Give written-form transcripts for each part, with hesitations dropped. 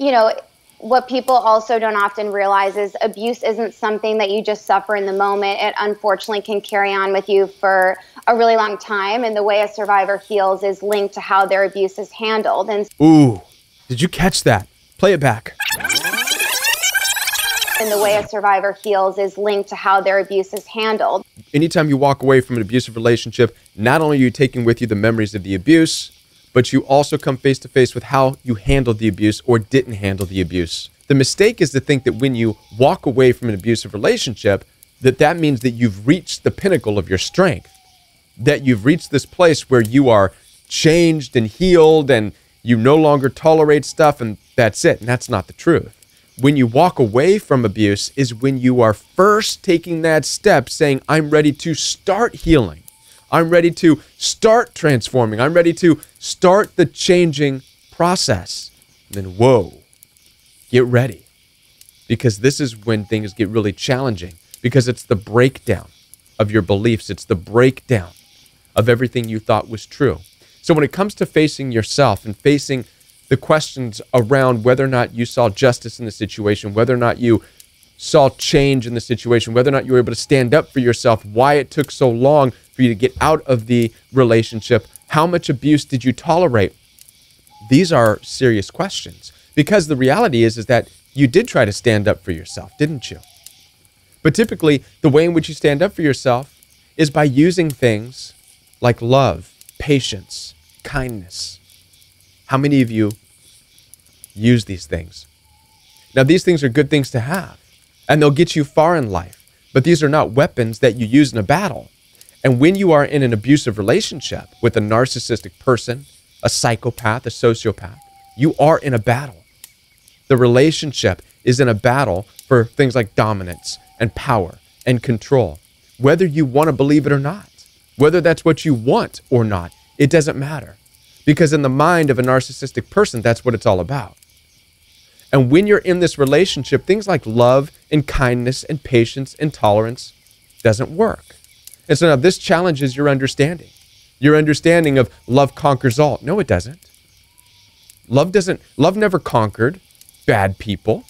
you know, what people also don't often realize is abuse isn't something that you just suffer in the moment. It unfortunately can carry on with you for a really long time. And the way a survivor heals is linked to how their abuse is handled. And ooh, did you catch that? Play it back. And the way a survivor heals is linked to how their abuse is handled. Anytime you walk away from an abusive relationship, not only are you taking with you the memories of the abuse, but you also come face to face with how you handled the abuse or didn't handle the abuse. The mistake is to think that when you walk away from an abusive relationship, that means that you've reached the pinnacle of your strength, that you've reached this place where you are changed and healed and you no longer tolerate stuff and that's it. And that's not the truth. When you walk away from abuse is when you are first taking that step saying, I'm ready to start healing. I'm ready to start transforming. I'm ready to start the changing process. And then, whoa, get ready. Because this is when things get really challenging. Because it's the breakdown of your beliefs. It's the breakdown of everything you thought was true. So when it comes to facing yourself and facing the questions around whether or not you saw justice in the situation, whether or not you saw change in the situation, whether or not you were able to stand up for yourself, why it took so long for you to get out of the relationship, how much abuse did you tolerate? These are serious questions because the reality is that you did try to stand up for yourself, didn't you? But typically, the way in which you stand up for yourself is by using things like love, patience, kindness. How many of you use these things? Now, these things are good things to have, and they'll get you far in life, but these are not weapons that you use in a battle. And when you are in an abusive relationship with a narcissistic person, a psychopath, a sociopath, you are in a battle. The relationship is in a battle for things like dominance and power and control. Whether you want to believe it or not, whether that's what you want or not, it doesn't matter. Because in the mind of a narcissistic person, that's what it's all about. And when you're in this relationship, things like love and kindness and patience and tolerance doesn't work. And so now this challenges your understanding. Your understanding of love conquers all. No, it doesn't. Love never conquered bad people.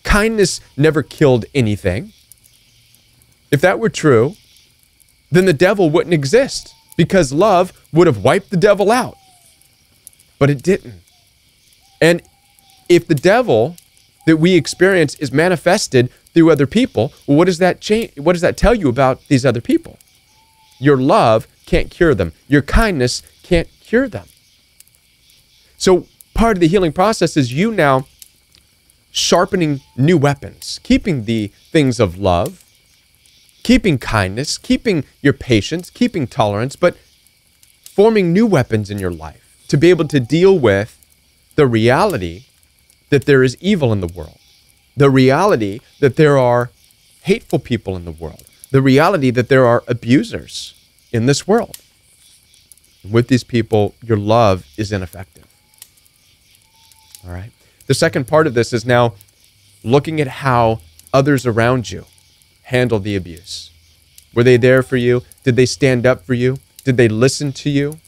Kindness never killed anything. If that were true, then the devil wouldn't exist because love would have wiped the devil out. But it didn't. And if the devil that we experience is manifested through other people, well, what does that change? What does that tell you about these other people? Your love can't cure them. Your kindness can't cure them. So part of the healing process is you now sharpening new weapons, keeping the things of love, keeping kindness, keeping your patience, keeping tolerance, but forming new weapons in your life to be able to deal with the reality that there is evil in the world, the reality that there are hateful people in the world, the reality that there are abusers in this world. With these people, your love is ineffective. All right. The second part of this is now looking at how others around you handle the abuse. Were they there for you? Did they stand up for you? Did they listen to you?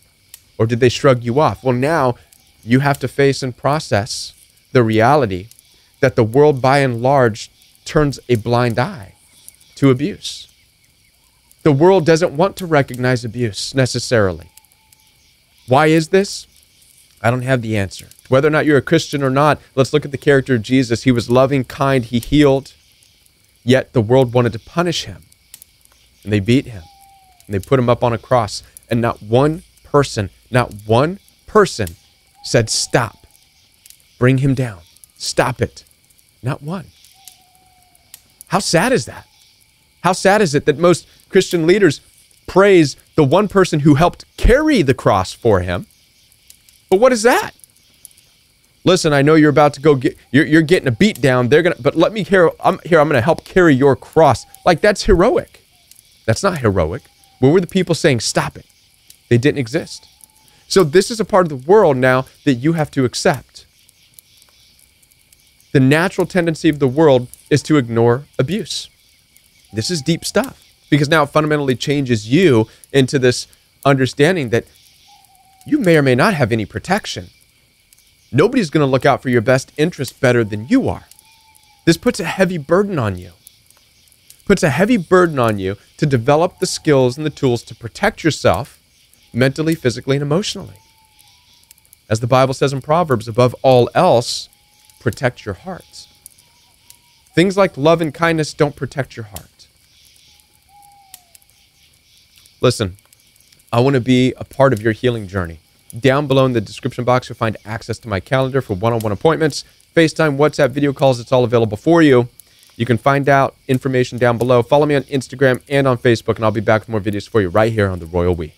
Or did they shrug you off? Well, now you have to face and process the reality that the world by and large turns a blind eye to abuse. The world doesn't want to recognize abuse necessarily. Why is this? I don't have the answer. Whether or not you're a Christian or not, let's look at the character of Jesus. He was loving, kind, he healed, yet the world wanted to punish him. And they beat him. And they put him up on a cross. And not one person said, stop. Bring him down. Stop it. Not one. How sad is that? How sad is it that most Christian leaders praise the one person who helped carry the cross for him? But what is that? Listen, I know you're about to go get, you're getting a beat down. But let me hear, I'm going to help carry your cross. Like, that's heroic. That's not heroic. Where were the people saying, stop it? They didn't exist. So this is a part of the world now that you have to accept. The natural tendency of the world is to ignore abuse. This is deep stuff because now it fundamentally changes you into this understanding that you may or may not have any protection. Nobody's going to look out for your best interest better than you are. This puts a heavy burden on you. Puts a heavy burden on you to develop the skills and the tools to protect yourself mentally, physically, and emotionally. As the Bible says in Proverbs, above all else, protect your heart. Things like love and kindness don't protect your heart. Listen, I want to be a part of your healing journey. Down below in the description box, you'll find access to my calendar for one-on-one appointments, FaceTime, WhatsApp, video calls. It's all available for you. You can find out information down below. Follow me on Instagram and on Facebook, and I'll be back with more videos for you right here on The Royal We.